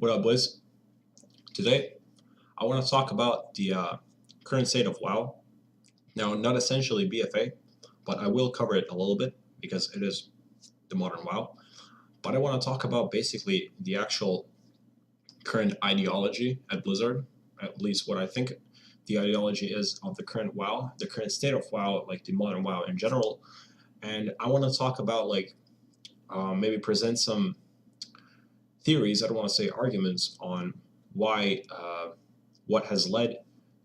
What up, boys? Today, I want to talk about the current state of WoW. Now, not essentially BFA, but I will cover it a little bit because it is the modern WoW. But I want to talk about basically the actual current ideology at Blizzard, at least what I think the ideology is of the current WoW, the current state of WoW, like the modern WoW in general. And I want to talk about maybe present some theories. I don't want to say arguments on why what has led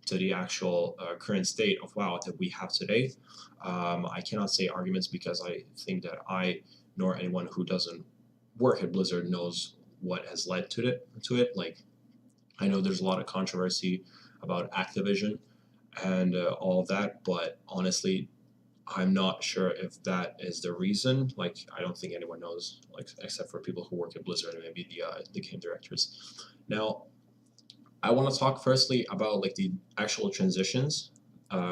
to the actual current state of WoW that we have today. I cannot say arguments because I think that I nor anyone who doesn't work at Blizzard knows what has led to it. Like I know there's a lot of controversy about Activision and all of that, but honestly, I'm not sure if that is the reason. Like, I don't think anyone knows, like, except for people who work at Blizzard and maybe the game directors. Now, I want to talk firstly about like the actual transitions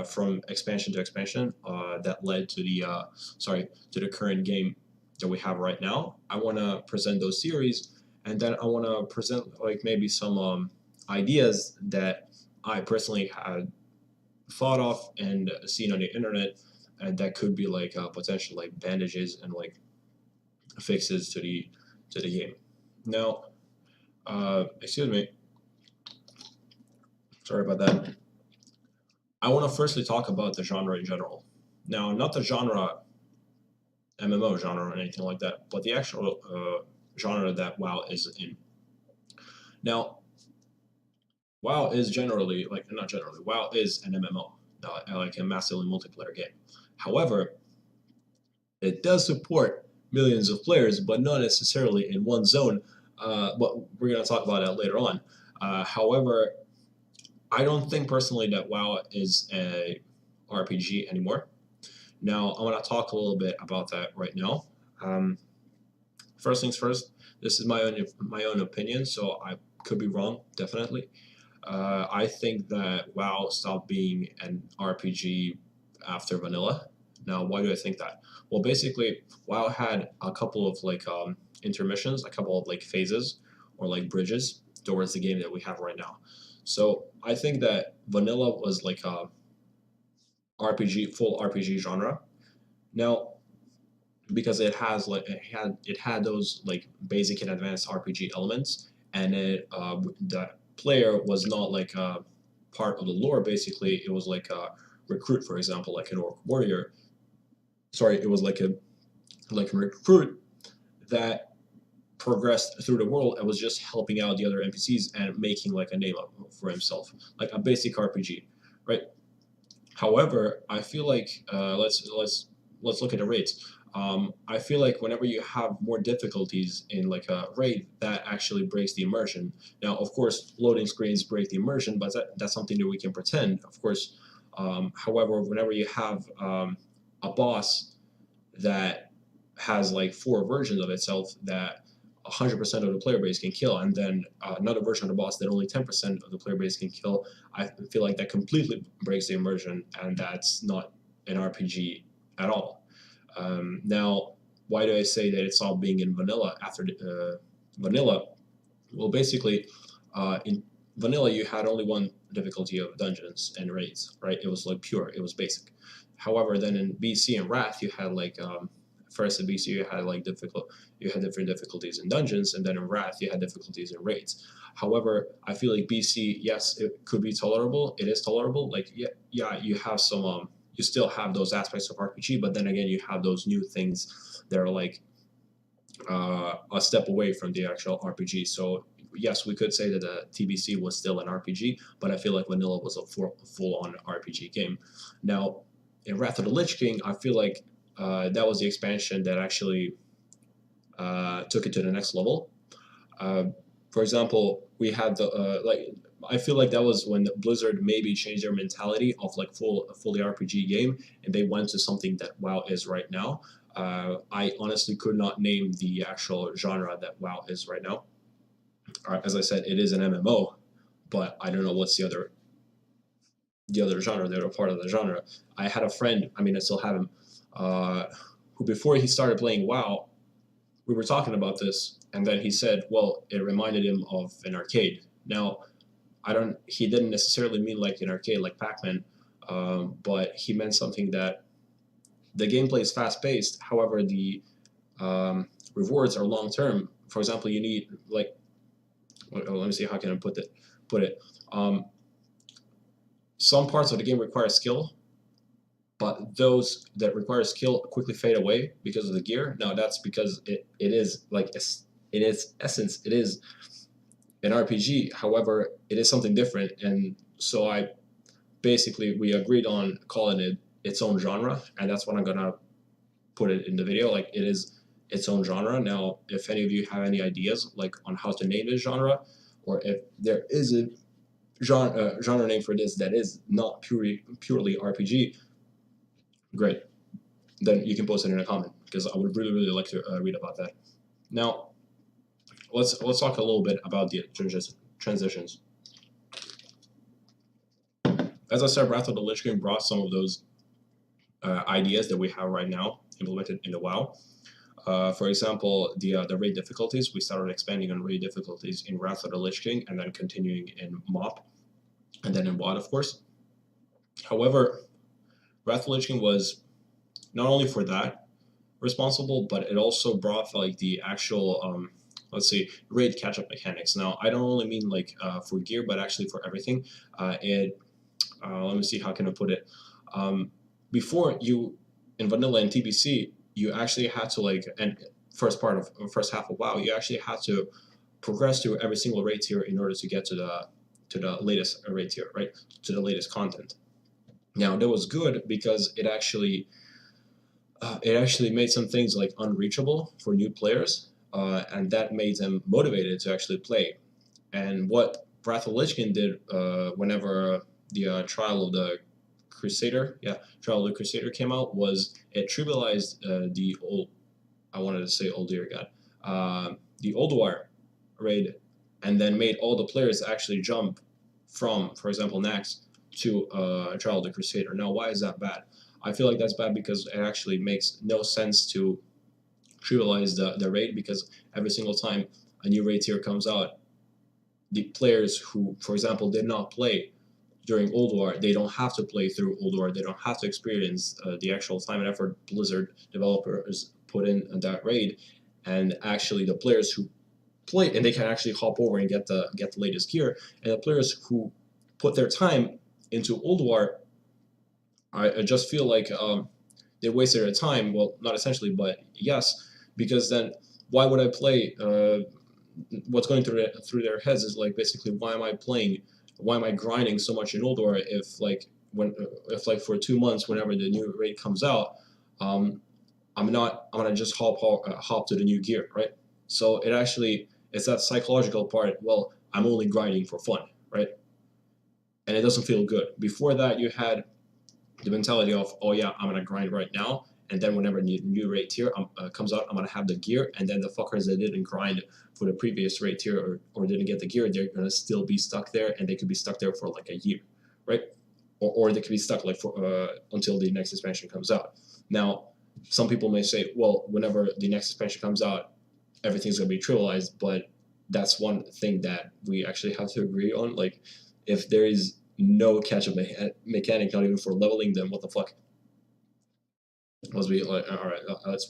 from expansion to expansion that led to the current game that we have right now. I want to present those theories, and then I want to present like maybe some ideas that I personally had thought of and seen on the internet, and that could be like potential like bandages and like fixes to the game. Now, excuse me, sorry about that. I want to firstly talk about the genre in general. Now, not the genre, MMO genre or anything like that, but the actual genre that WoW is in. Now, WoW is generally, like, not generally, WoW is an MMO, like a massively multiplayer game. However, it does support millions of players, but not necessarily in one zone. But we're going to talk about that later on. However, I don't think personally that WoW is a RPG anymore. Now, I want to talk a little bit about that right now. Um, First things first, this is my own opinion, so I could be wrong, definitely. I think that WoW stopped being an RPG after vanilla. Now, why do I think that? Well, basically, WoW had a couple of like intermissions, a couple of like phases or like bridges towards the game that we have right now. So I think that vanilla was like a RPG, full RPG genre. Now, because it had those like basic and advanced RPG elements, and the player was not like a part of the lore. Basically, it was like a recruit, for example, like an orc warrior. Sorry, it was like a recruit that progressed through the world and was just helping out the other NPCs and making like a name up for himself, like a basic RPG, right? However, I feel like let's look at the rates. I feel like whenever you have more difficulties in like a raid, that actually breaks the immersion. Now, of course, loading screens break the immersion, but that's something that we can pretend, of course. However, whenever you have a boss that has like four versions of itself that 100% of the player base can kill, and then another version of the boss that only 10% of the player base can kill, I feel like that completely breaks the immersion, and that's not an RPG at all. Now, why do I say that it's all being in vanilla after vanilla? Well, basically, in vanilla, you had only one difficulty of dungeons and raids, right? It was like pure, it was basic. However, then in BC and Wrath, you had like first in BC you had like you had different difficulties in dungeons, and then in Wrath you had difficulties in raids. However, I feel like BC, yes, it could be tolerable. It is tolerable. Like yeah, you have some you still have those aspects of RPG, but then again, you have those new things that are like a step away from the actual RPG. So yes, we could say that the TBC was still an RPG, but I feel like vanilla was a full-on RPG game. Now, in Wrath of the Lich King, I feel like that was the expansion that actually took it to the next level. Uh, for example, we had the I feel like that was when Blizzard maybe changed their mentality of like fully RPG game, and they went to something that WoW is right now. I honestly could not name the actual genre that WoW is right now. As I said, it is an MMO, but I don't know what's the other genre. They're a part of the genre. I had a friend. I mean, I still have him. Uh, who before he started playing WoW, we were talking about this, and then he said, well, it reminded him of an arcade. Now, I don't. He didn't necessarily mean like an arcade, like Pac-Man, but he meant something that the gameplay is fast-paced. However, the rewards are long-term. For example, you need like, let me see how can I put it. Put it. Um, some parts of the game require skill, but those that require skill quickly fade away because of the gear. Now that's because it is like in its essence, it is an RPG. However, it is something different, and so I basically we agreed on calling it its own genre, and that's what I'm gonna put it in the video. Like it is its own genre. Now, if any of you have any ideas like on how to name this genre, or if there is a genre name for this that is not purely RPG, great. Then you can post it in a comment because I would really like to read about that. Now, let's talk a little bit about the transitions. As I said, Wrath of the Lich King brought some of those ideas that we have right now implemented in the WoW. For example, the raid difficulties, we started expanding on raid difficulties in Wrath of the Lich King and then continuing in MoP and then in WoD, of course. However, Wrath of the Lich King was not only for that responsible, but it also brought like the actual, let's see, raid catch-up mechanics. Now, I don't only mean like for gear, but actually for everything. Let me see, how can I put it? Before you, in vanilla and TBC, you actually had to like, and first half of WoW, you actually had to progress through every single raid tier in order to get to the latest raid tier, right? To the latest content. Now that was good because it actually made some things like unreachable for new players, and that made them motivated to actually play. And what Wrath of Lich King did whenever the Trial of the Crusader, Trial of the Crusader came out, was it trivialized the old, I wanted to say old dear god, the Ulduar raid, and then made all the players actually jump from, for example, Nax to Trial of the Crusader. Now, why is that bad? I feel like that's bad because it actually makes no sense to trivialize the raid, because every single time a new raid tier comes out, the players who, for example, did not play during Old War, they don't have to play through Old War. They don't have to experience the actual time and effort Blizzard developers put in that raid. And actually, the players who play, and they can actually hop over and get the latest gear. And the players who put their time into Old War, I just feel like they wasted their time. Well, not essentially, but yes, because then why would I play? What's going through their heads is like basically, why am I playing? Why am I grinding so much in Old War if if like for 2 months whenever the new raid comes out, I'm gonna just hop to the new gear, right? So it's that psychological part. Well, I'm only grinding for fun, right? And it doesn't feel good. Before that, you had the mentality of, oh yeah, I'm gonna grind right now, and then whenever new raid tier comes out, I'm gonna have the gear, and then the fuckers that didn't grind for the previous raid tier or didn't get the gear, they're gonna still be stuck there, and they could be stuck there for like a year, right? Or they could be stuck like for until the next expansion comes out. Now, some people may say, well, whenever the next expansion comes out, everything's gonna be trivialized, but that's one thing that we actually have to agree on. Like, if there is no catch-up mechanic, not even for leveling, then what the fuck? Must be like, all right,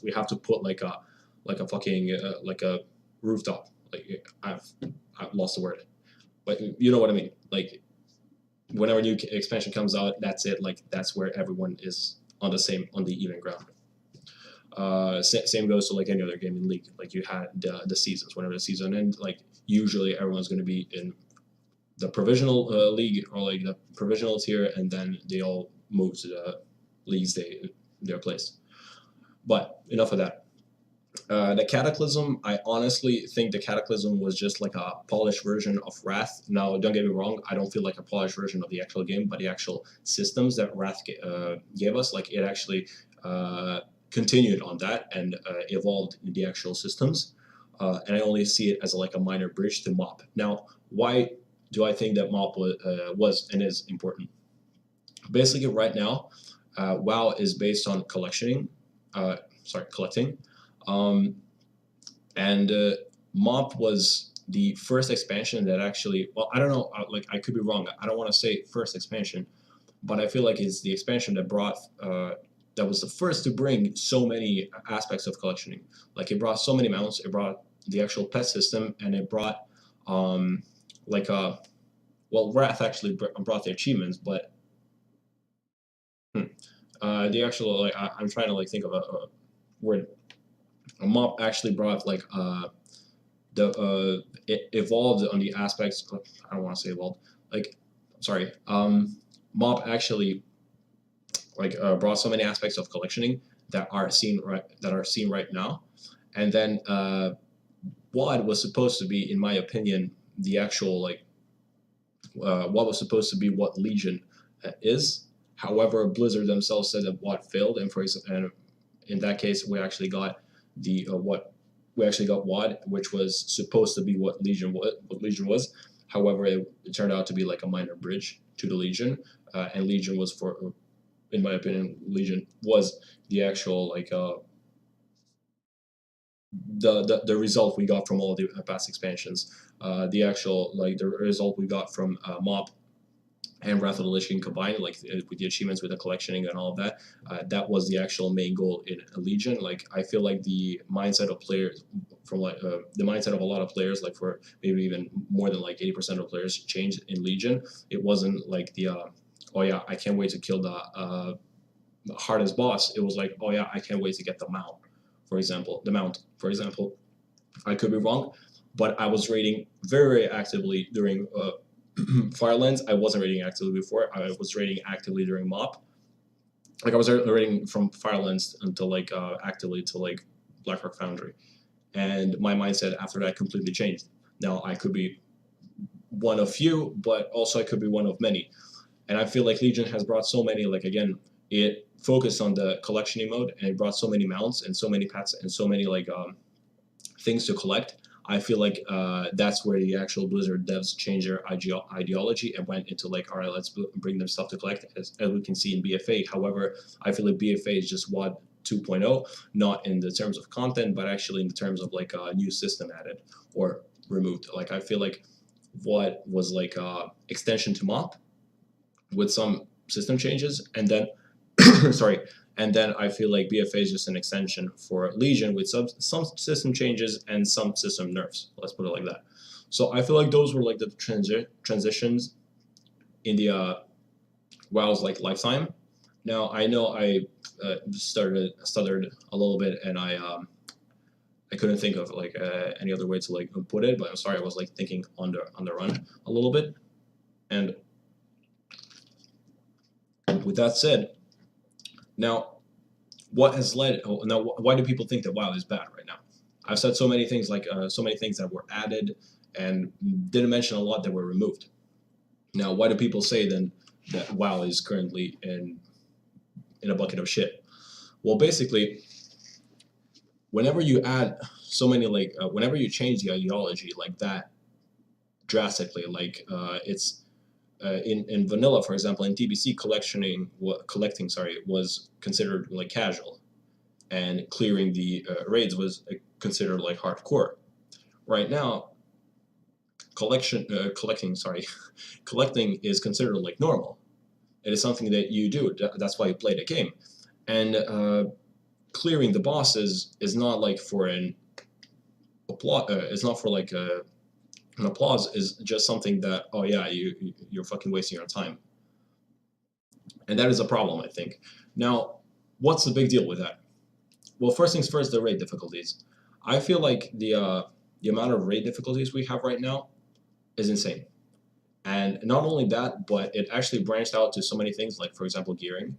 we have to put like a fucking like a rooftop. Like I've lost the word, but you know what I mean. Like whenever new expansion comes out, that's it. Like that's where everyone is on the even ground. Same goes to like any other game in League. Like you had the seasons. Whenever the season ends, like usually everyone's going to be in the provisional league or like the provisional tier, and then they all move to the leagues their place. But enough of that. The Cataclysm, I honestly think the Cataclysm was just like a polished version of Wrath. Now, don't get me wrong, I don't feel like a polished version of the actual game, but the actual systems that Wrath gave us, like it actually continued on that and evolved in the actual systems. And I only see it as like a minor bridge to MoP. Now, why do I think that MoP was and is important? Basically, right now, WoW is based on collecting. And Mop was the first expansion that actually, well, I don't know, like I could be wrong. I don't want to say first expansion, but I feel like it's the expansion that brought that was the first to bring so many aspects of collectioning. Like it brought so many mounts, it brought the actual pet system, and it brought um, like well, Wrath actually brought the achievements, but hmm, the actual like I'm trying to like think of a word. A Mop actually brought like the it evolved on the aspects. I don't want to say evolved. Like, sorry. Mop actually like brought so many aspects of collectioning that are seen right now, and then WOD was supposed to be, in my opinion, the actual like what was supposed to be what Legion is. However, Blizzard themselves said that WOD failed, and and in that case, we actually got the what we actually got WOD, which was supposed to be what Legion was. What Legion was. However, it turned out to be like a minor bridge to the Legion, and Legion was for, in my opinion, Legion was the actual like the result we got from all the past expansions. The actual like the result we got from Mop and Wrath of the Lich King combined, like with the achievements, with the collectioning and all of that, that was the actual main goal in Legion. Like I feel like the mindset of players, from like the mindset of a lot of players, like for maybe even more than like 80% of players, changed in Legion. It wasn't like the oh yeah, I can't wait to kill the hardest boss. It was like, oh yeah, I can't wait to get the mount, for example, the mount, for example. I could be wrong, but I was raiding very actively during Firelands. I wasn't raiding actively before. I was raiding actively during Mop. Like I was raiding from Firelands until like actively to like Blackrock Foundry, and my mindset after that completely changed. Now I could be one of few, but also I could be one of many. And I feel like Legion has brought so many. Like again, it focused on the collectioning mode, and it brought so many mounts and so many pets and so many like things to collect. I feel like that's where the actual Blizzard devs changed their ideology and went into like, all right, let's bring them stuff to collect, as we can see in BFA. However, I feel like BFA is just WOD 2.0, not in the terms of content, but actually in the terms of like a new system added or removed. Like I feel like what was like extension to Mop with some system changes, and then sorry, and then I feel like BFA is just an extension for Legion with some system changes and some system nerfs. Let's put it like that. So I feel like those were like the transitions in the WoW's like lifetime. Now I know I stuttered a little bit, and I couldn't think of like any other way to like put it. But I'm sorry, I was like thinking on the run a little bit. And with that said, now what has led? Oh, now, why do people think that WoW is bad right now? I've said so many things, like so many things that were added, and didn't mention a lot that were removed. Now, why do people say then that WoW is currently in a bucket of shit? Well, basically, whenever you add so many like whenever you change the ideology like that drastically, like it's in vanilla, for example, in TBC, collecting, sorry, was considered like casual, and clearing the raids was considered like hardcore. Right now, collecting, sorry, collecting is considered like normal. It is something that you do. That's why you play the game, and clearing the bosses is not like for an applause. It's not for like an applause. Is just something that, oh yeah, you're fucking wasting your time, and that is a problem, I think. Now, what's the big deal with that? Well, first things first, the raid difficulties. I feel like the amount of raid difficulties we have right now is insane. And not only that, but it actually branched out to so many things, like for example, gearing,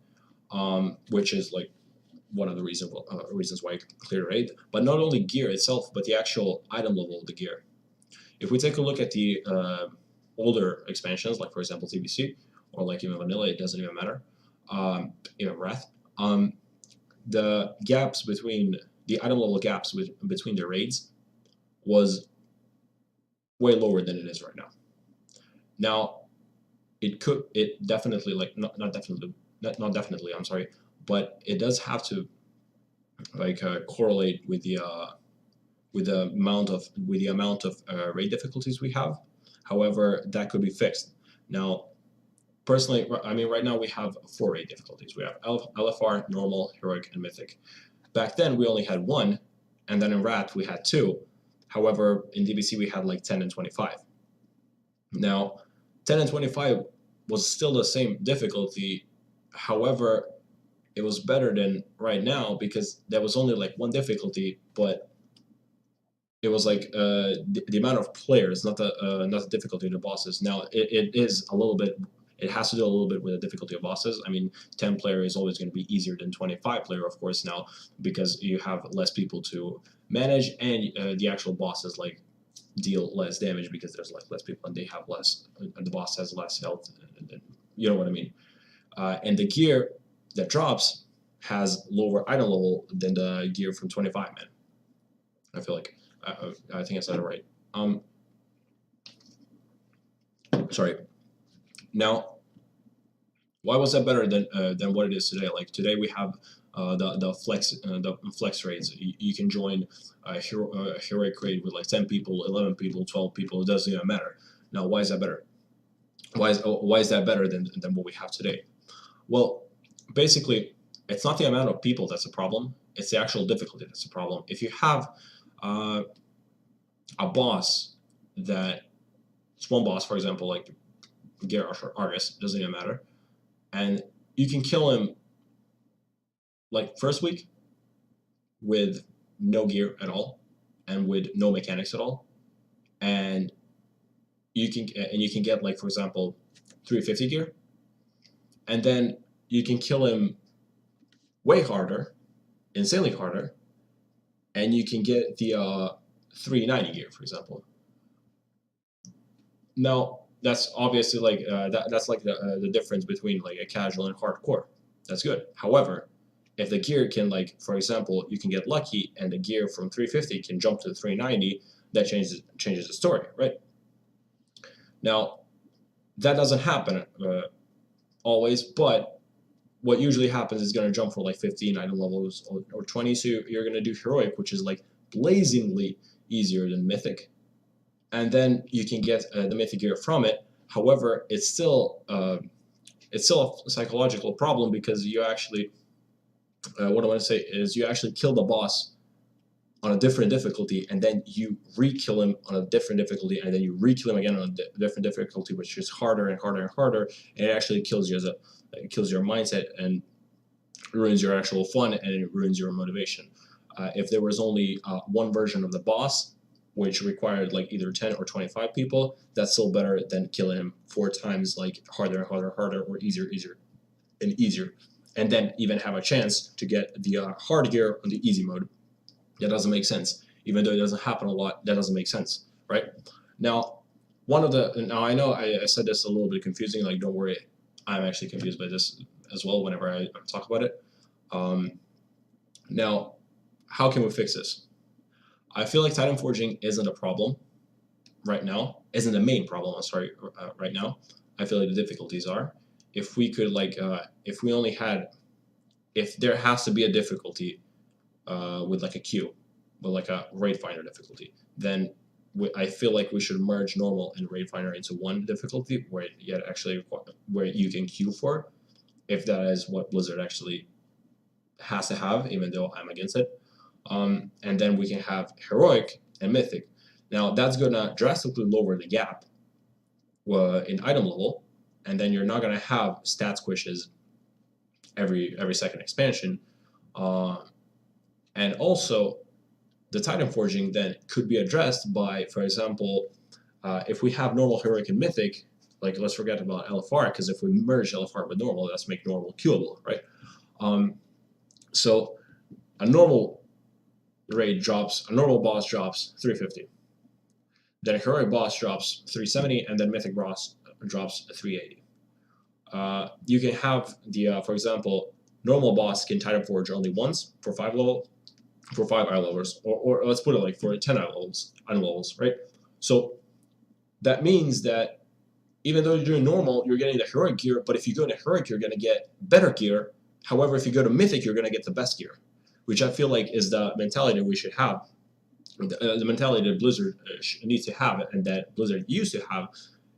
which is like one of the reasons why I clear raid. But not only gear itself, but the actual item level of the gear. If we take a look at the older expansions, like for example TBC, or like even vanilla, it doesn't even matter. Even Wrath. The gaps between the item level gaps between the raids was way lower than it is right now. Now, it definitely like not definitely, I'm sorry, but it does have to like correlate with the with the amount of raid difficulties we have. However, that could be fixed. Now, personally, I mean, right now we have 4 raid difficulties. We have LFR, normal, heroic, and mythic. Back then we only had 1, and then in Rat we had 2. However, in DBC we had like 10 and 25. Now, 10 and 25 was still the same difficulty. However, it was better than right now because there was only like 1 difficulty, but it was like the amount of players, not the difficulty of the bosses. Now it is a little bit. It has to do a little bit with the difficulty of bosses. I mean, 10 player is always going to be easier than 25 player, of course, now because you have less people to manage, and the actual bosses like deal less damage because there's like less people and they have less. And the boss has less health, and you know what I mean. And the gear that drops has lower item level than the gear from 25 man. I feel like. I think I said it right. Sorry. Now, why was that better than what it is today? Like today we have the flex rates. You can join a heroic raid with like 10 people, 11 people, 12 people. It doesn't even matter. Now, why is that better? Why is that better than what we have today? Well, basically, it's not the amount of people that's a problem. It's the actual difficulty that's a problem. If you have a boss that it's one boss, for example, like Geralt or Argus, doesn't even matter, and you can kill him like first week with no gear at all and with no mechanics at all, and you can get like, for example, 350 gear, and then you can kill him way harder, insanely harder, and you can get the 390 gear, for example. Now, that's obviously like that's like the difference between like a casual and hardcore. That's good. However, if the gear can, like, for example, you can get lucky and the gear from 350 can jump to 390, that changes the story, right? Now, that doesn't happen always, but what usually happens is going to jump for like 15 item levels or 20. So you're going to do heroic, which is like blazingly easier than mythic, and then you can get the mythic gear from it. However, it's still a psychological problem because you actually what I want to say is you actually kill the boss on a different difficulty, and then you re-kill him on a different difficulty, and then you re-kill him again on a different difficulty, which is harder and harder and harder, and it actually kills you it kills your mindset and ruins your actual fun, and it ruins your motivation. If there was only one version of the boss, which required like either 10 or 25 people, that's still better than killing him 4 times, like harder and harder and harder, or easier and easier, and then even have a chance to get the hard gear on the easy mode. That doesn't make sense. Even though it doesn't happen a lot, that doesn't make sense, right? Now, now I know I said this a little bit confusing, like don't worry, I'm actually confused by this as well whenever I talk about it. Now, how can we fix this? I feel like Titan Forging isn't a problem right now, isn't the main problem, I'm sorry, right now. I feel like the difficulties are. If we could like, if we only had, if there has to be a difficulty with like a queue, with like a raid finder difficulty, then I feel like we should merge normal and raid finder into one difficulty where where you can queue for, if that is what Blizzard actually has to have, even though I'm against it. And then we can have heroic and mythic. Now that's gonna drastically lower the gap in item level, and then you're not gonna have stat squishes every second expansion. And also, the Titan Forging then could be addressed by, for example, if we have normal, heroic, and mythic, like let's forget about LFR, because if we merge LFR with normal, let's make normal queuable, right? So a normal boss drops 350. Then a heroic boss drops 370, and then mythic boss drops 380. You can have the, for example, normal boss can Titan Forge only once for 5 eye levels, or let's put it like for 10 eye levels, right? So that means that even though you're doing normal, you're getting the heroic gear, but if you go to heroic, you're going to get better gear. However, if you go to mythic, you're going to get the best gear, which I feel like is the mentality we should have. the mentality that Blizzard needs to have, and that Blizzard used to have,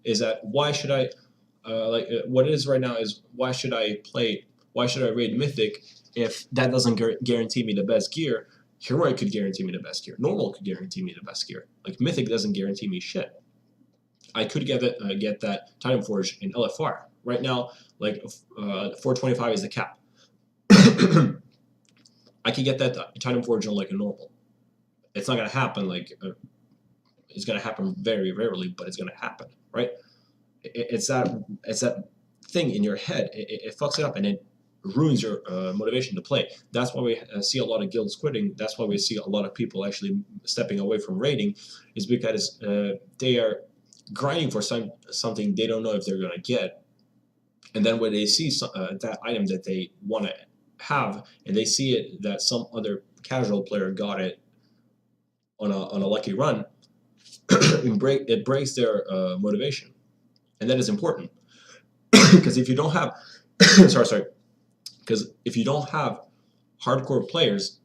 is that why should I what it is right now is why should I raid Mythic if that doesn't guarantee me the best gear? Heroic could guarantee me the best gear. Normal could guarantee me the best gear. Like Mythic doesn't guarantee me shit. I could get that Titan Forge in LFR right now. Like 425 is the cap. I could get that Titan Forge on like a normal. It's not gonna happen. It's gonna happen very rarely, but it's gonna happen, right? It's that thing in your head. It fucks it up and it ruins your motivation to play. That's why we see a lot of guilds quitting. That's why we see a lot of people actually stepping away from raiding, is because they are grinding for something they don't know if they're gonna get, and then when they see that item that they want to have, and they see it that some other casual player got it on a lucky run, it breaks their motivation, and that is important because if you don't have sorry, because if you don't have hardcore players,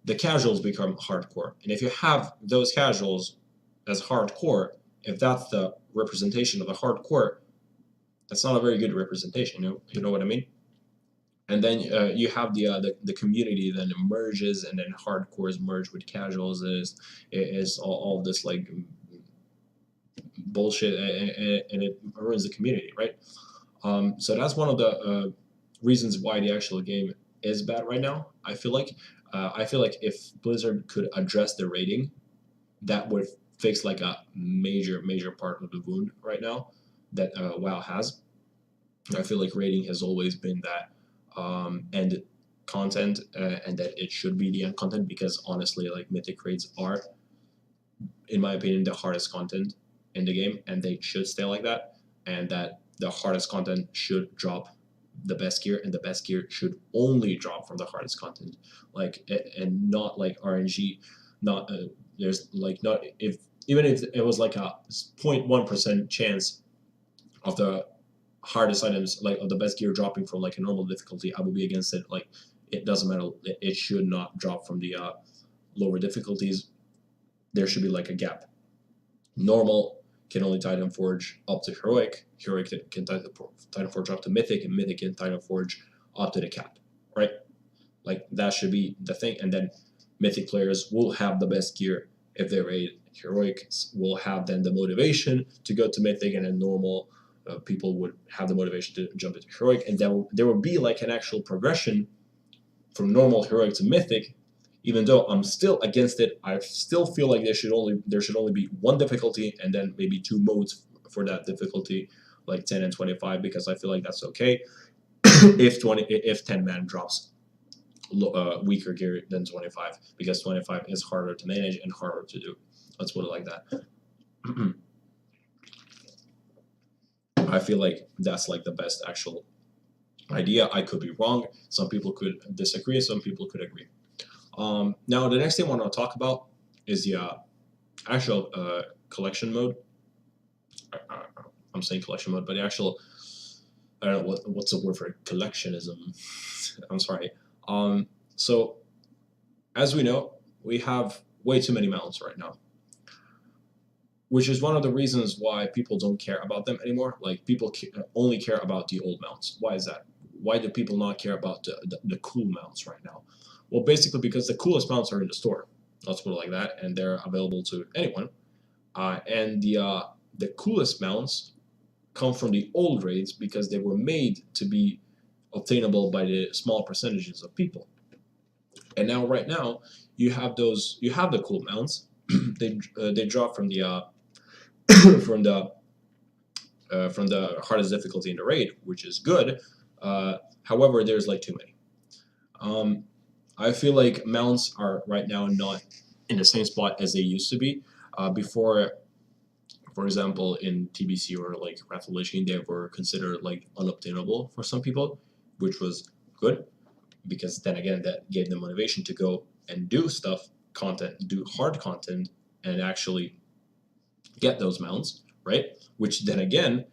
the casuals become hardcore, and if you have those casuals as hardcore, if that's the representation of the hardcore, that's not a very good representation. You know what I mean? And then you have the community then merges, and then hardcores merge with casuals. Is all this like bullshit, and it ruins the community, right? So that's one of the reasons why the actual game is bad right now. I feel like if Blizzard could address the rating, that would fix like a major part of the wound right now that WoW has. I feel like rating has always been that end content, and that it should be the end content, because honestly, like Mythic raids are, in my opinion, the hardest content in the game, and they should stay like that. And that the hardest content should drop the best gear, and the best gear should only drop from the hardest content, and not like RNG. Not there's like not if even if it was like a 0.1% chance of the hardest items, like of the best gear dropping from like a normal difficulty, I would be against it. Like it doesn't matter. It should not drop from the lower difficulties. There should be like a gap. Normal can only Titan Forge up to Heroic. Heroic can Titan Forge up to Mythic, and Mythic can Titan Forge up to the cap. Right? Like that should be the thing. And then Mythic players will have the best gear if they raid. Heroic will have then the motivation to go to Mythic, and then normal people would have the motivation to jump into Heroic, and then there will be like an actual progression from normal Heroic to Mythic. Even though I'm still against it, I still feel like there should only be one difficulty, and then maybe two modes for that difficulty, like 10 and 25, because I feel like that's okay. if 10 man drops weaker gear than 25, because 25 is harder to manage and harder to do. Let's put it like that. I feel like that's like the best actual idea. I could be wrong. Some people could disagree. Some people could agree. Now, the next thing I want to talk about is the actual collection mode. I'm saying collection mode, but the actual, I don't know what's the word for it? Collectionism. I'm sorry. So, as we know, we have way too many mounts right now, which is one of the reasons why people don't care about them anymore. Like people only care about the old mounts. Why is that? Why do people not care about the cool mounts right now? Well, basically because the coolest mounts are in the store. Let's put it like that, and they're available to anyone. And the coolest mounts come from the old raids because they were made to be obtainable by the small percentages of people. And now, right now, you have the cool mounts. They drop from the from the from the hardest difficulty in the raid, which is good. However, there's like too many. I feel like mounts are right now not in the same spot as they used to be. Before, for example, in TBC or like Wrath of Lich King, they were considered like unobtainable for some people, which was good, because then again that gave them motivation to go and do do hard content, and actually get those mounts, right? Which then again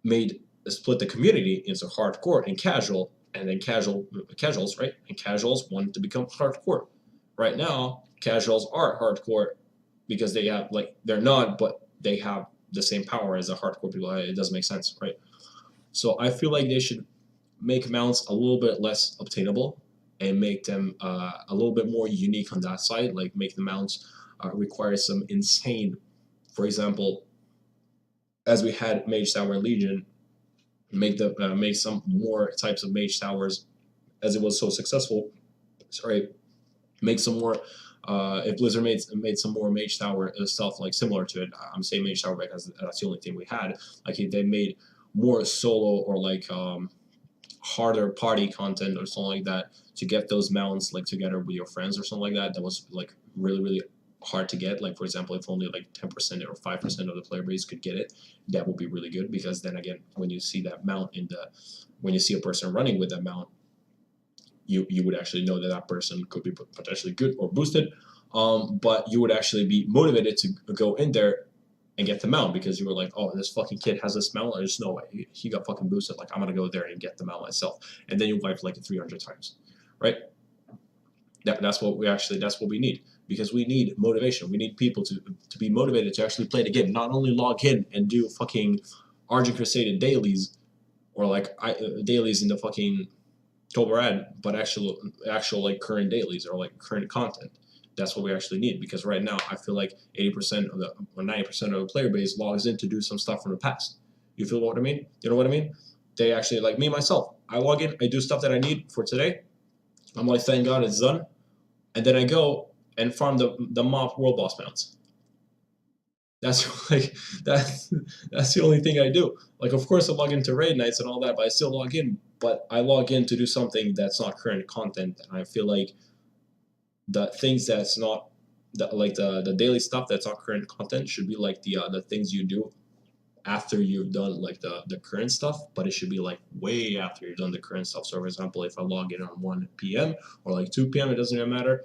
made split the community into hardcore and casual, and then casuals, right? And casuals wanted to become hardcore, Right now, casuals are hardcore because they have like they're not, but they have the same power as the hardcore people. It doesn't make sense, right? So I feel like they should make mounts a little bit less obtainable and make them a little bit more unique on that side. Like make the mounts require some insane, for example, as we had Mage Tower Legion, make some more types of Mage Towers as it was so successful. Sorry, make some more. If Blizzard made some more Mage Tower stuff like similar to it, I'm saying Mage Tower because that's the only thing we had. Like if they made more solo or like harder party content or something like that to get those mounts like together with your friends or something like that. That was like really hard to get. Like for example, if only like 10% or 5% of the player base could get it, that would be really good because then again, when you see that mount when you see a person running with that mount, you would actually know that that person could be potentially good or boosted. But you would actually be motivated to go in there and get the mount because you were like, oh, this fucking kid has this mount. There's no way he got fucking boosted. Like I'm gonna go there and get the mount myself, and then you wipe like 300 times, right? That's what we need because we need motivation. We need people to be motivated to actually play the game, not only log in and do fucking Argent Crusade dailies or like dailies in the fucking Toberad, but actual like current dailies or like current content. That's what we actually need because right now I feel like 80% of the or 90% of the player base logs in to do some stuff from the past. You feel what I mean? You know what I mean? They actually like me myself. I log in, I do stuff that I need for today. I'm like, thank God it's done, and then I go and farm the mob world boss mounts. That's like that's that's the only thing I do. Like, of course, I log into raid nights and all that, but I still log in. But I log in to do something that's not current content, and I feel like the things that's not the daily stuff that's not current content should be like the things you do after you've done like the current stuff, but it should be like way after you've done the current stuff. So, for example, if I log in on 1 p.m. or like 2 p.m., it doesn't even matter.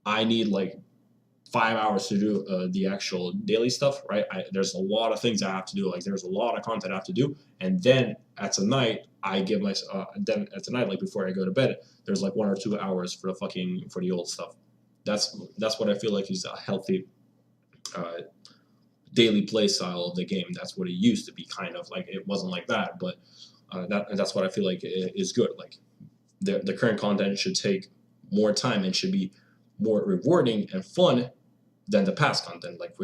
I need like 5 hours to do the actual daily stuff, right? There's a lot of things I have to do. Like there's a lot of content I have to do, and then at night I give my then at night like before I go to bed, there's like 1 or 2 hours for the old stuff. That's what I feel like is a healthy uh, daily play style of the game. That's what it used to be, kind of like it wasn't like that, but that's what I feel like is good. Like the current content should take more time and should be more rewarding and fun than the past content. Like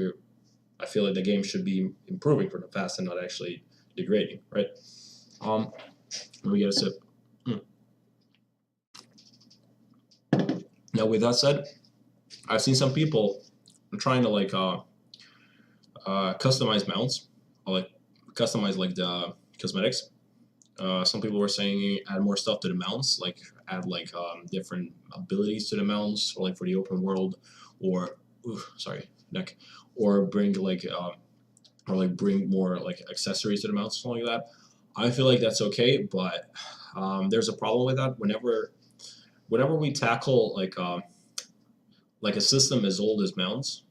I feel like the game should be improving from the past and not actually degrading, right? Let me get a sip. Mm. Now, with that said, I've seen some people trying to like customize mounts, or like customize like the cosmetics. Some people were saying add more stuff to the mounts, like add like different abilities to the mounts, or like for the open world, or sorry, neck, or bring like or like bring more like accessories to the mounts, something like that. I feel like that's okay, but there's a problem with that. Whenever we tackle like a system as old as mounts,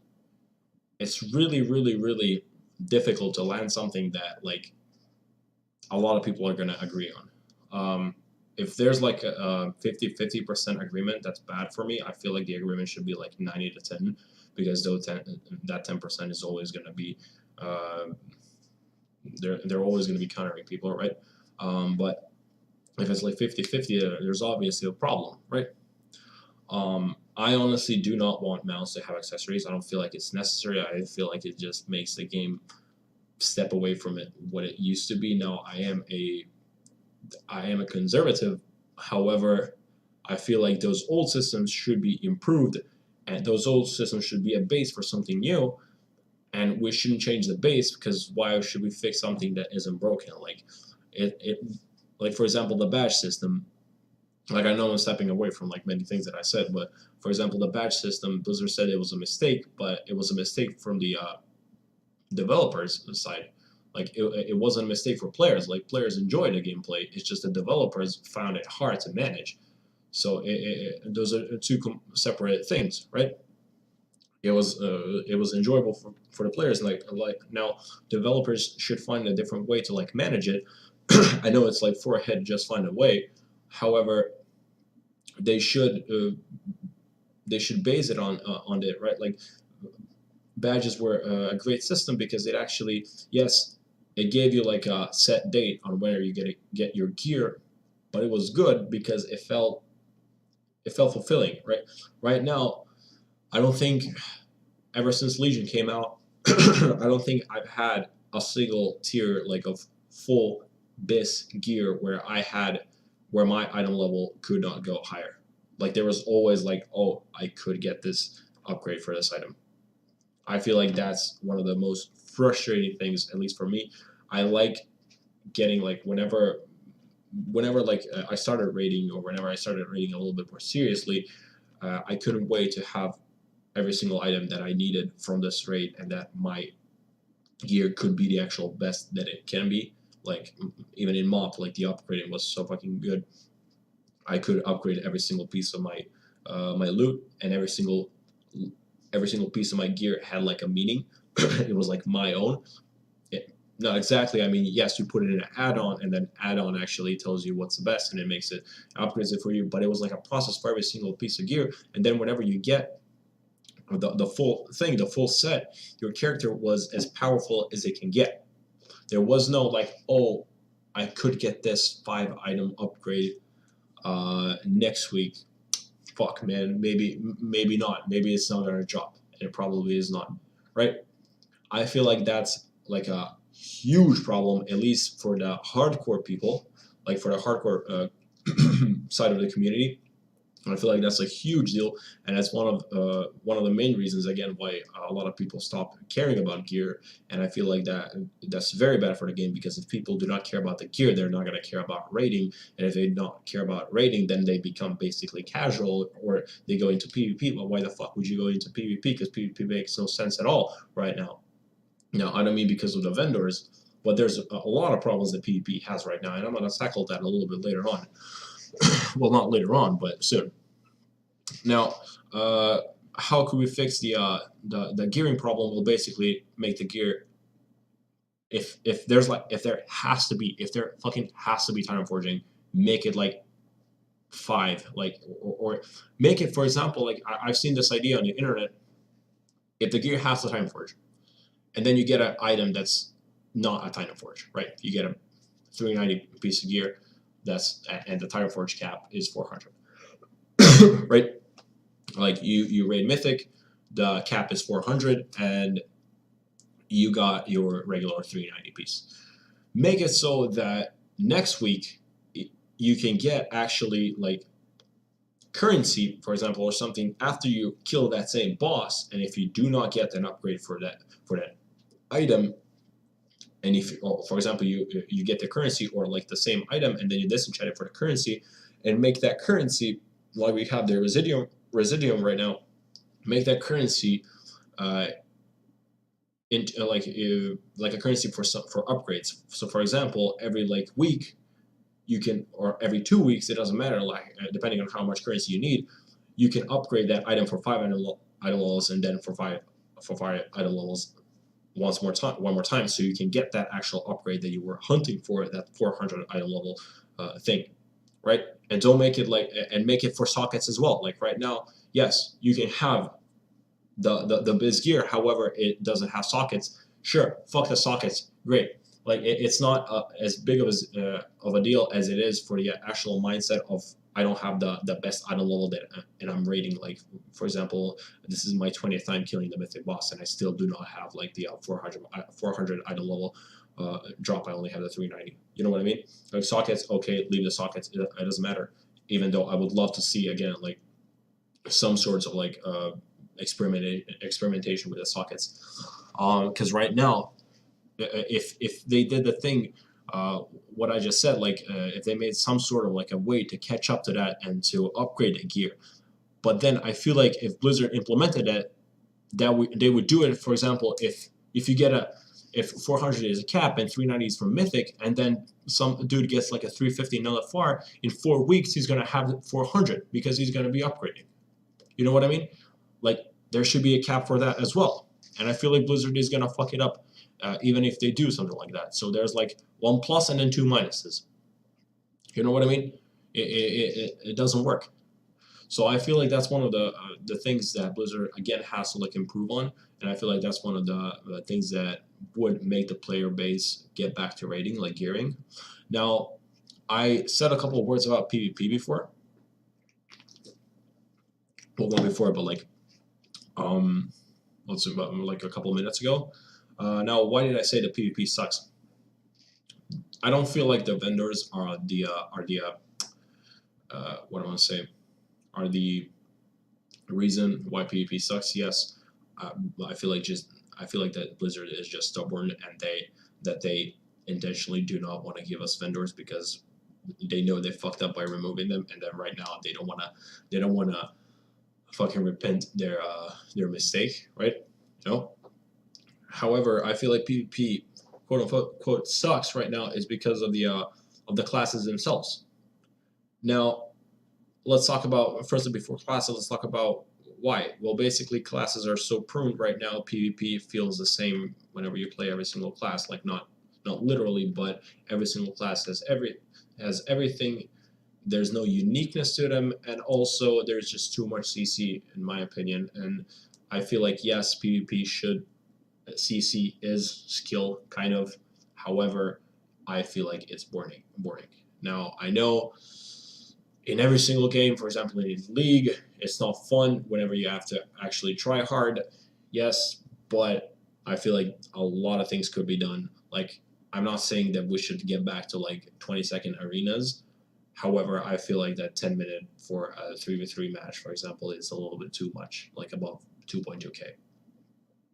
it's really difficult to land something that like a lot of people are going to agree on. If there's like a 50% agreement, that's bad for me. I feel like the agreement should be like 90 to 10 because that 10% is always going to be, uh, they're always going to be countering people, right? But if it's like 50-50, there's obviously a problem, right? I honestly do not want mounts to have accessories. I don't feel like it's necessary. I feel like it just makes the game step away from what it used to be. Now I am a conservative. However, I feel like those old systems should be improved, and those old systems should be a base for something new. And we shouldn't change the base because why should we fix something that isn't broken? Like it like for example the badge system. Like I know I'm stepping away from like many things that I said, but for example the badge system, Blizzard said it was a mistake, but it was a mistake from the developers side. Like it wasn't a mistake for players. Like players enjoyed the gameplay. It's just the developers found it hard to manage. So those are two separate things, right? It was enjoyable for the players. Like now, developers should find a different way to like manage it. I know it's like forehead, just find a way. However, they should they should base it on it, right? Like badges were a great system because it actually, yes, it gave you like a set date on where you get your gear, but it was good because it felt fulfilling, right? Right now, I don't think ever since Legion came out, I don't think I've had a single tier like of full bis gear where my item level could not go higher. Like there was always like, oh, I could get this upgrade for this item. I feel like that's one of the most frustrating things, at least for me. I like getting like whenever like I started raiding, or whenever I started raiding a little bit more seriously, I couldn't wait to have every single item that I needed from this raid, and that my gear could be the actual best that it can be. Like even in MOP, like the upgrading was so fucking good. I could upgrade every single piece of my loot, and every single piece of my gear had like a meaning. It was like my own. Not exactly. I mean, yes, you put it in an add-on, and then add-on actually tells you what's the best, and it makes it upgrades it for you. But it was like a process for every single piece of gear, and then whenever you get the full thing, the full set, your character was as powerful as it can get. There was no like, oh, I could get this 5 item upgrade next week. Fuck, man, maybe not. Maybe it's not gonna drop, and it probably is not. Right? I feel like that's like a huge problem, at least for the hardcore people, like for the hardcore side of the community. I feel like that's a huge deal, and that's one of the main reasons again why a lot of people stop caring about gear. And I feel like that's very bad for the game, because if people do not care about the gear, they're not going to care about raiding, and if they don't care about raiding, then they become basically casual, or they go into PvP. Well, why the fuck would you go into PvP? Because PvP makes no sense at all right now. Now, I don't mean because of the vendors, but there's a lot of problems that PvP has right now, and I'm going to tackle that a little bit later on. Well, not later on, but soon. Now, how could we fix the gearing problem? Will basically make the gear, if there fucking has to be time forging, make it like 5, like, or make it, for example, like I've seen this idea on the internet. If the gear has the time forge, and then you get an item that's not a time forge, right? You get a 390 piece of gear and the time forge cap is 400, right? Like you raid mythic, the cap is 400, and you got your regular 390 piece. Make it so that next week you can get actually like currency, for example, or something after you kill that same boss. And if you do not get an upgrade for that item, and if, for example, you get the currency or like the same item, and then you disenchant it for the currency, and make that currency, like we have the residium right now, make that currency into like a currency for upgrades. So for example, every like week you can, or every 2 weeks, it doesn't matter, like depending on how much currency you need, you can upgrade that item for 5 item levels, and then for five item levels one more time, so you can get that actual upgrade that you were hunting for, that 400 item level thing, right? And don't make it like, and make it for sockets as well. Like right now, yes, you can have the biz gear, however, it doesn't have sockets. Sure, fuck the sockets, great. Like it's not as big of a deal as it is for the actual mindset of, I don't have the best item level that, and I'm rating, like for example, this is my 20th time killing the mythic boss, and I still do not have like the 400 item level drop. I only have the 390. You know what I mean? Like sockets, okay, leave the sockets. It doesn't matter. Even though I would love to see again like some sorts of like experimentation with the sockets, because right now, if they did the thing, what I just said, like if they made some sort of like a way to catch up to that and to upgrade the gear, but then I feel like if Blizzard implemented it, they would do it. For example, if you get if 400 is a cap and 390 is for mythic, and then some dude gets like a 350 nullifar, in 4 weeks he's gonna have 400 because he's gonna be upgrading. You know what I mean? Like there should be a cap for that as well. And I feel like Blizzard is gonna fuck it up, even if they do something like that. So there's like 1 plus and then 2 minuses. You know what I mean? It doesn't work. So I feel like that's one of the things that Blizzard again has to like improve on, and I feel like that's one of the things that would make the player base get back to rating like gearing. Now, I said a couple of words about PvP before. Well, not before, but like um, let's see, about like a couple of minutes ago. Now, why did I say the PvP sucks? I don't feel like the vendors are what I want to say are the reason why PvP sucks. Yes, I feel like that Blizzard is just stubborn and they intentionally do not want to give us vendors because they know they fucked up by removing them, and then right now they don't wanna fucking repent their mistake, right? You know. However, I feel like PvP quote unquote quote sucks right now is because of the classes themselves. Now, let's talk about firstly before classes. Let's talk about why. Well, basically, classes are so pruned right now. PvP feels the same whenever you play every single class. Like not literally, but every single class has everything. There's no uniqueness to them, and also there's just too much CC in my opinion. And I feel like yes, PvP should CC is skill kind of. However, I feel like it's boring. Boring. Now I know in every single game, for example, in League, it's not fun whenever you have to actually try hard. Yes, but I feel like a lot of things could be done. Like, I'm not saying that we should get back to like 20-second arenas. However, I feel like that 10-minute for a 3v3 match, for example, is a little bit too much, like above 2.2k.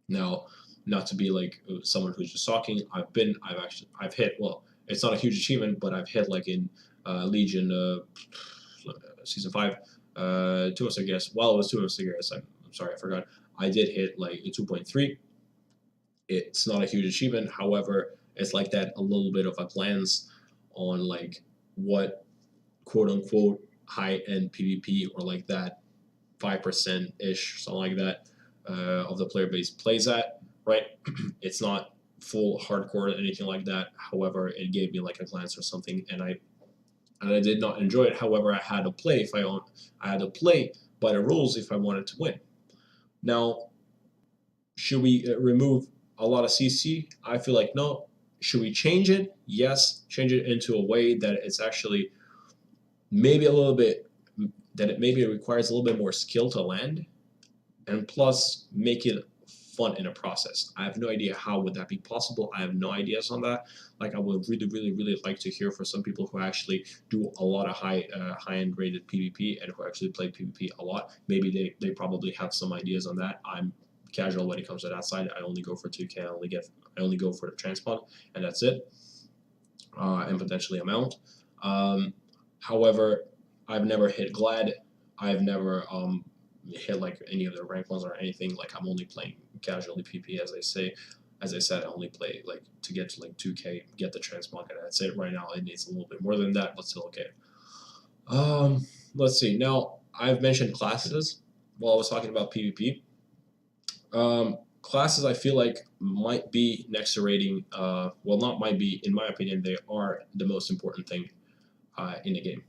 Now, not to be like someone who's just talking, I've hit, well, it's not a huge achievement, but I've hit like in Legion season 5, 2 months ago, I guess. Well, it was 2 months ago, I guess. I'm sorry, I forgot. I did hit like a 2.3. It's not a huge achievement. However, it's like that a little bit of a glance on like what quote unquote high end PvP or like that 5% ish, something like that, of the player base plays at, right? It's not full hardcore or anything like that. However, it gave me like a glance or something, and I did not enjoy it. However, I had to play by the rules if I wanted to win. Now, should we remove a lot of CC? I feel like no. Should we change it? Yes, change it into a way that it's actually maybe a little bit that it maybe requires a little bit more skill to land, and plus make it fun in a process. I have no idea how would that be possible. I have no ideas on that. Like I would really like to hear from some people who actually do a lot of high end rated PvP and who actually play PvP a lot. Maybe they probably have some ideas on that. I'm casual when it comes to that side. I only go for 2k. I only go for the transpond, and that's it. And potentially a mount. However, I've never hit Glad. I've never hit like any of the rank ones or anything. Like I'm only playing casually PP as I say. As I said, I only play like to get to like 2k, get the transpond, and that's it. Right now, it needs a little bit more than that, but still okay. Let's see. Now I've mentioned classes while I was talking about PvP. Classes I feel like might be next to rating. Well, not might be. In my opinion, they are the most important thing in the game.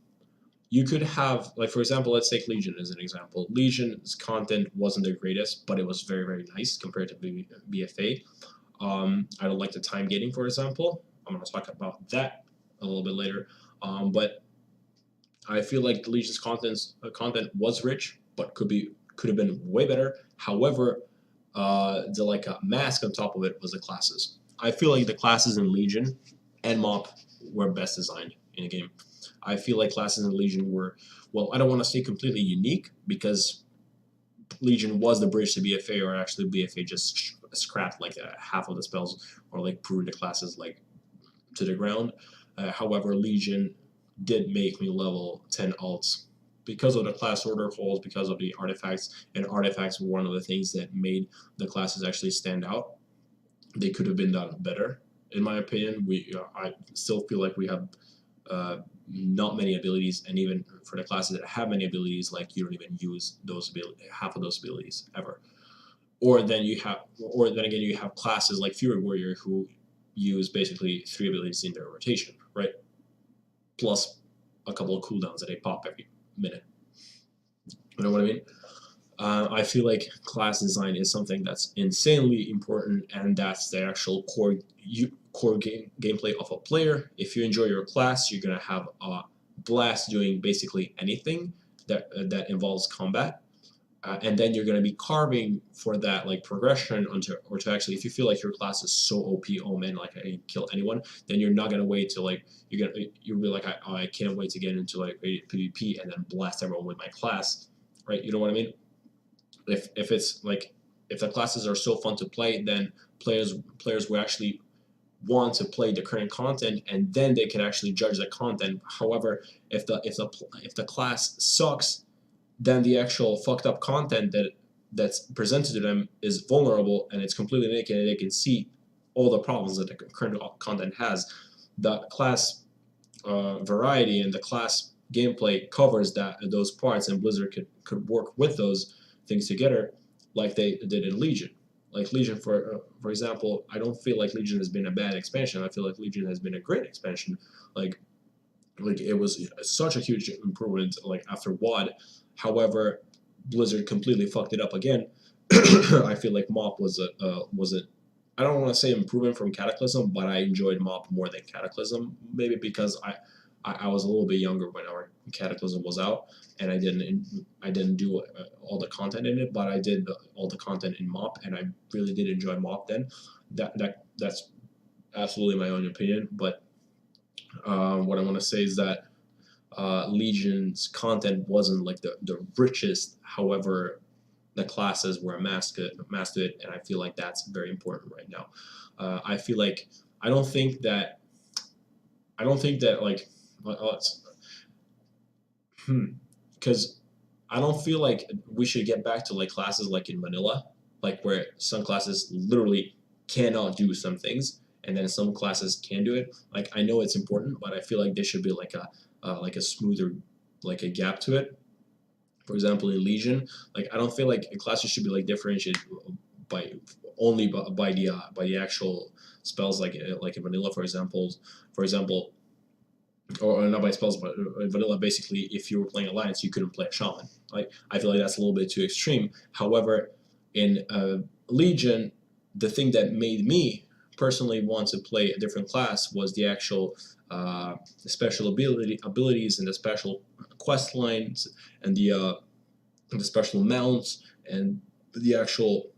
You could have, like for example, let's take Legion as an example. Legion's content wasn't the greatest, but it was very nice compared to BFA. I don't like the time gating, for example. I'm going to talk about that a little bit later. But I feel like the Legion's content was rich, but could have been way better. However, the like mask on top of it was the classes. I feel like the classes in Legion and MOP were best designed in the game. I feel like classes in Legion were, well, I don't want to say completely unique because Legion was the bridge to BFA, or actually BFA just scrapped like half of the spells or like pruned the classes like to the ground. However, Legion did make me level 10 alts because of the class order holes, because of the artifacts, and artifacts were one of the things that made the classes actually stand out. They could have been done better, in my opinion. I still feel like we have not many abilities, and even for the classes that have many abilities, like you don't even use half of those abilities ever. Or then again, you have classes like Fury Warrior who use basically 3 abilities in their rotation, right? Plus a couple of cooldowns that they pop every minute. You know what I mean? I feel like class design is something that's insanely important, and that's the actual core gameplay of a player. If you enjoy your class, you're gonna have a blast doing basically anything that involves combat. And then you're going to be carving for that like progression onto or to actually if you feel like your class is so OP, oh man, like I can kill anyone, then you're not going to wait till like you'll be like I can't wait to get into like PvP and then blast everyone with my class, right? You know what I mean? If it's like if the classes are so fun to play, then players will actually want to play the current content, and then they can actually judge the content. However, if the class sucks, then the actual fucked up content that's presented to them is vulnerable and it's completely naked and they can see all the problems that the current content has. The class variety and the class gameplay covers those parts, and Blizzard could work with those things together, like they did in Legion. Like Legion, for example, I don't feel like Legion has been a bad expansion. I feel like Legion has been a great expansion. Like it was such a huge improvement like after WoD. However, Blizzard completely fucked it up again. I feel like MoP was a I don't want to say improvement from Cataclysm, but I enjoyed MoP more than Cataclysm. Maybe because I was a little bit younger when our Cataclysm was out, and I didn't do all the content in it, but I did all the content in MoP, and I really did enjoy MoP then. That's absolutely my own opinion, but what I want to say is that Legion's content wasn't like the richest. However, the classes were amassed to it, and I feel like that's very important right now. I feel like I don't think that I don't think that like because I don't feel like we should get back to like classes like in Manila, like where some classes literally cannot do some things, and then some classes can do it. Like I know it's important, but I feel like there should be like a smoother like a gap to it. For example, in Legion, like I don't feel like classes should be like differentiated by only by the actual spells like in Vanilla, for example, or not by spells, but in vanilla, basically, if you were playing Alliance, you couldn't play a shaman. Like I feel like that's a little bit too extreme. However, in Legion, the thing that made me personally want to play a different class was the actual special abilities and the special quest lines and the special mounts and the actual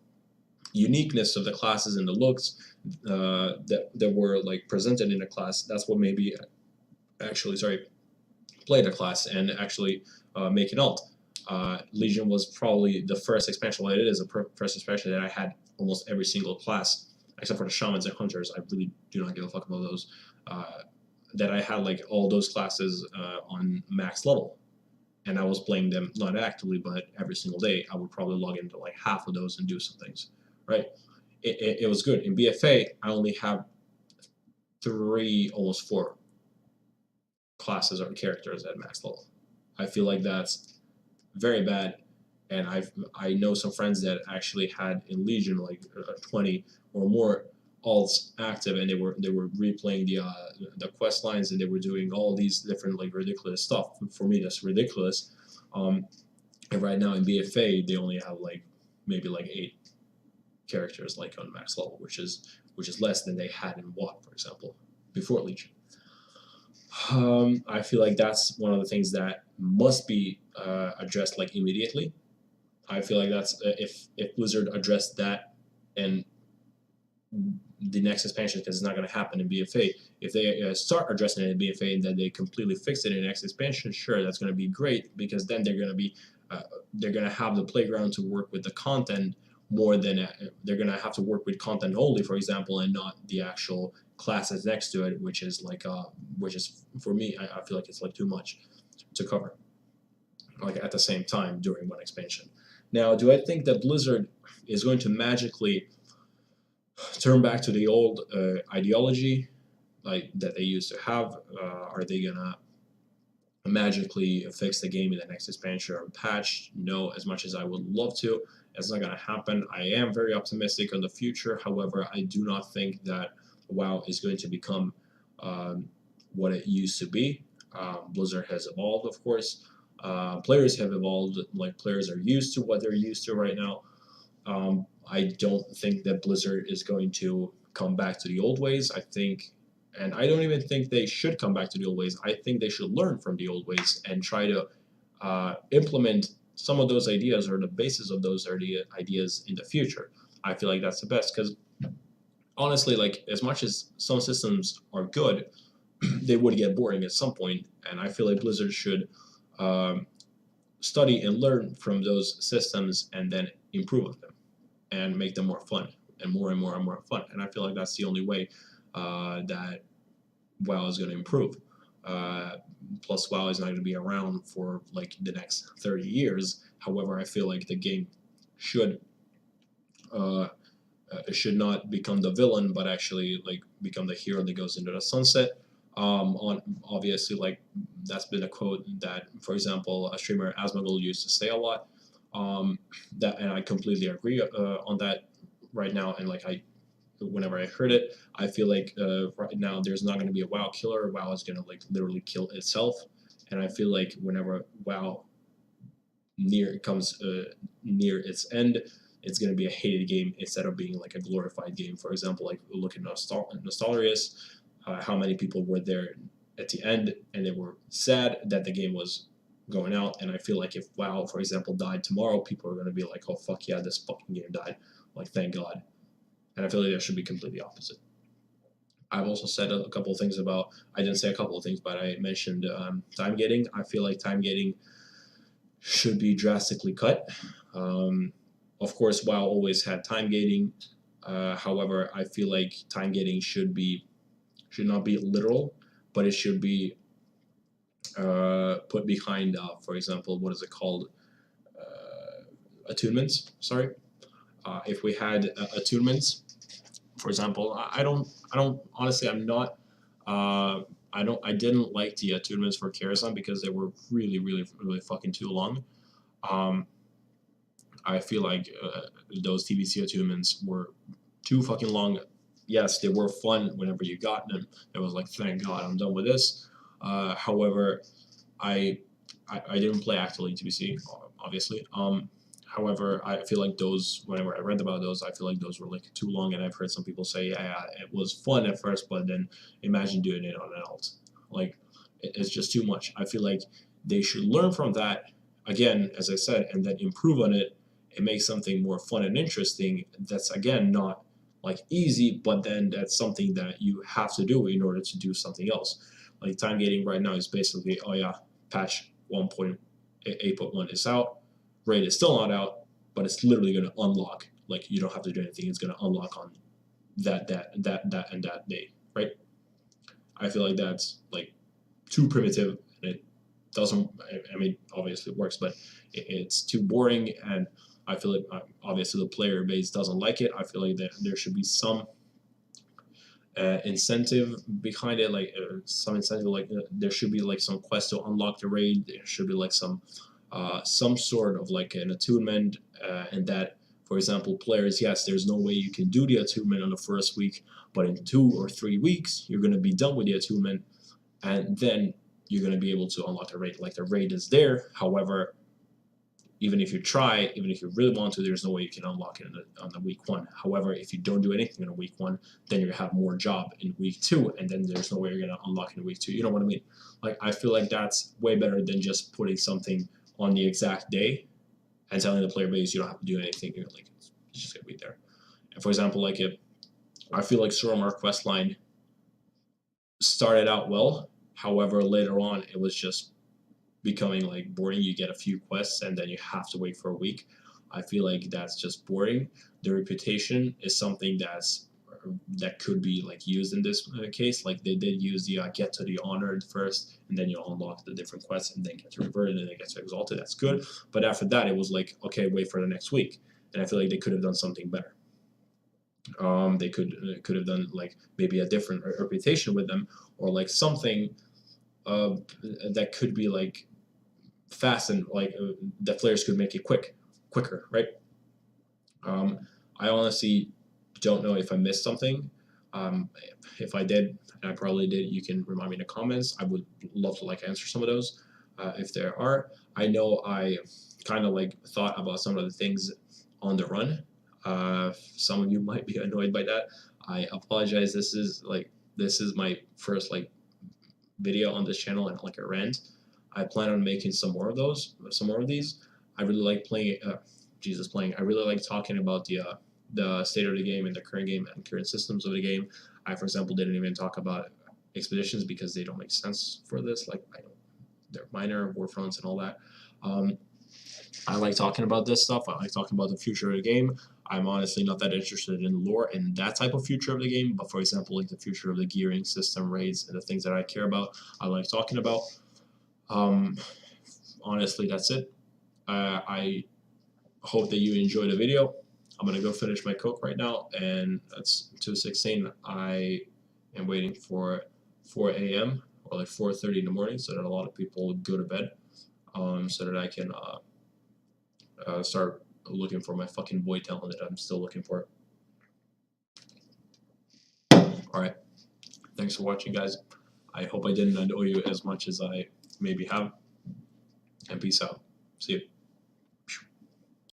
uniqueness of the classes and the looks that were like presented in a class. That's what made me actually sorry play the class and actually make an alt. Legion was probably the first expansion. Well, it is a first expansion that I had almost every single class except for the shamans and hunters. I really do not give a fuck about those. That I had like all those classes on max level, and I was playing them not actively, but every single day. I would probably log into like half of those and do some things. Right? It was good. In BFA, I only have three, almost four classes or characters at max level. I feel like that's very bad, and I know some friends that actually had in Legion like 20 or more alts active, and they were replaying the quest lines, and they were doing all these different like ridiculous stuff. For me, that's ridiculous. Um, and right now in BFA, they only have like maybe like 8 characters like on max level, which is less than they had in WoD, for example, before Legion. I feel like that's one of the things that must be addressed like immediately. I feel like that's if Blizzard addressed that and the next expansion, because it's not going to happen in BFA. If they start addressing it in BFA and then they completely fix it in the next expansion, sure, that's going to be great because then they're going to have the playground to work with the content more than they're going to have to work with content only, for example, and not the actual classes next to it, which is which is for me, I feel like it's like too much to cover, like at the same time during one expansion. Now, do I think that Blizzard is going to magically turn back to the old ideology like that they used to have? Are they gonna magically fix the game in the next expansion or patch? No, as much as I would love to, it's not gonna happen. I am very optimistic on the future. However, I do not think that WoW is going to become what it used to be. Blizzard has evolved, of course. Players have evolved. Like players are used to what they're used to right now. I don't think that Blizzard is going to come back to the old ways. I think, and I don't even think they should come back to the old ways. I think they should learn from the old ways and try to implement some of those ideas or the basis of those ideas in the future. I feel like that's the best because honestly, like as much as some systems are good, they would get boring at some point, and I feel like Blizzard should um, study and learn from those systems and then improve on them and make them more fun and more and more and more fun. And I feel like that's the only way that WoW is going to improve. Uh, Plus, WoW is not going to be around for like the next 30 years. However, I feel like the game should uh, should not become the villain, but actually like become the hero that goes into the sunset. On obviously like that's been a quote that, for example, a streamer Asmongold used to say a lot. That and I completely agree on that right now. And like I, whenever I heard it, I feel like right now there's not going to be a WoW killer. WoW is going to like literally kill itself. And I feel like whenever WoW near comes near its end, it's going to be a hated game instead of being like a glorified game. For example, like look at Nostalrius, how many people were there at the end and they were sad that the game was going out. And I feel like if WoW, for example, died tomorrow, people are going to be like, oh fuck yeah, this fucking game died. Like thank God. And I feel like that should be completely opposite. I've also said a couple of things about. I didn't say a couple of things, but I mentioned time gating. I feel like time gating should be drastically cut. Um, of course, WoW always had time gating. However, I feel like time gating should not be literal, but it should be put behind, for example, what is it called? Attunements. Sorry, if we had attunements, for example, I don't honestly, I'm not. Uh, I didn't like the attunements for Karazhan because they were really fucking too long. Um, I feel like those TBC attunements were too fucking long. Yes, they were fun whenever you got them. It was like, thank God, I'm done with this. However, I, I didn't play actively TBC, obviously. However, I feel like those, whenever I read about those, I feel like those were like too long, and I've heard some people say, yeah, it was fun at first, but then imagine doing it on an alt. Like, it's just too much. I feel like they should learn from that, again, as I said, and then improve on it and make something more fun and interesting. That's, again, not like easy, but then that's something that you have to do in order to do something else. Like, time gating right now is basically, oh yeah, patch 1.8.1 is out, raid is still not out, but it's literally going to unlock. Like you don't have to do anything; it's going to unlock on and that day, right? I feel like that's like too primitive, and it doesn't. I mean, obviously it works, but it's too boring, and I feel like obviously the player base doesn't like it. I feel like there should be some incentive behind it, like some incentive, like there should be like some quest to unlock the raid. There should be like some sort of like an attunement, and that, for example, players, yes, there's no way you can do the attunement on the first week, but in 2 or 3 weeks, you're going to be done with the attunement, and then you're going to be able to unlock the raid. Like the raid is there, however, even if you try, even if you really want to, there's no way you can unlock it on the week one. However, if you don't do anything in a week one, then you have more job in week two, and then there's no way you're gonna unlock in week two. You know what I mean? Like I feel like that's way better than just putting something on the exact day and telling the player base you don't have to do anything. You're like it's just gonna be there. And for example, like if I feel like Suramar quest line started out well, however later on it was just becoming like boring. You get a few quests and then you have to wait for a week. I feel like that's just boring. The reputation is something that could be like used in this case. Like they did use the get to the honored first, and then you unlock the different quests, and then get to reverted, and then get to exalted. That's good. But after that, it was like okay, wait for the next week. And I feel like they could have done something better. They could have done like maybe a different reputation with them, or like something uh, that could be like fast and like the players could make it quicker, right? Um, I honestly don't know if I missed something. Um, if I did, and I probably did, you can remind me in the comments. I would love to like answer some of those. if there are. I know I kind of like thought about some of the things on the run. Some of you might be annoyed by that. I apologize. This is my first like video on this channel and like a rant. I plan on making some more of some more of these. I really like playing. I really like talking about the state of the game and the current game and current systems of the game. I, for example, didn't even talk about expeditions because they don't make sense for this. Like I don't, they're minor war fronts and all that. Um, I like talking about this stuff. I like talking about the future of the game. I'm honestly not that interested in lore and that type of future of the game, but for example, like the future of the gearing system, raids, and the things that I care about, I like talking about. Um, Honestly, that's it. I hope that you enjoyed the video. I'm gonna go finish my Coke right now, and it's 2:16. I am waiting for 4 a.m. or like 4:30 in the morning, so that a lot of people go to bed, so that I can start looking for my fucking void talent that I'm still looking for. All right, thanks for watching, guys. I hope I didn't annoy you as much as I maybe have, and peace out. See you.